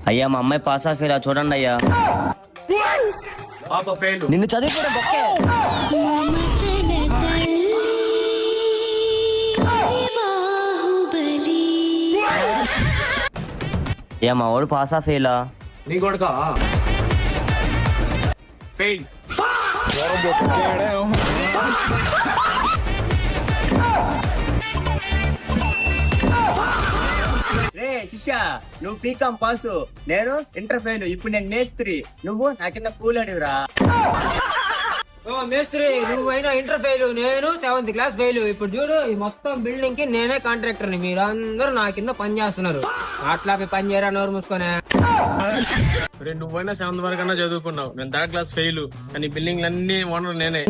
అయ్యా మా అమ్మాయి పాస్ ఆఫ్ ఇలా చూడండి అయ్యా. పాప ఫెయిల్. నిన్ను చదివిపోయిన బొక్కే. అయ్యా మా వాడు పాస్ ఆఫ్ ఇలా. నీ కొడుకా ఫెయిల్. రే శిష్యా, నువ్వు బీకామ్ పాసు, నేను ఇంటర్ ఫెయిల్. ఇప్పుడు నేను మేస్త్రి, నువ్వు నా కింద కూలాడివిరా. ఓ మేస్త్రి, నువ్వైనా ఇంటర్ ఫెయిల్, నేను 7th క్లాస్ ఫెయిల్. ఇప్పుడు చూడు, ఈ మొత్తం బిల్డింగ్ కి నేనే కాంట్రాక్టర్ ని, మీరు అందరూ నా కింద పని చేస్తున్నారు. అట్లా పని చేయరా, నోరు మూసుకొని. నువ్వైనా 7th వరకు అన్నా చదువుకున్నావు, నేను 3rd క్లాస్ ఫెయిల్. కానీ బిల్డింగ్లు అన్ని ఓనర్ నేనే.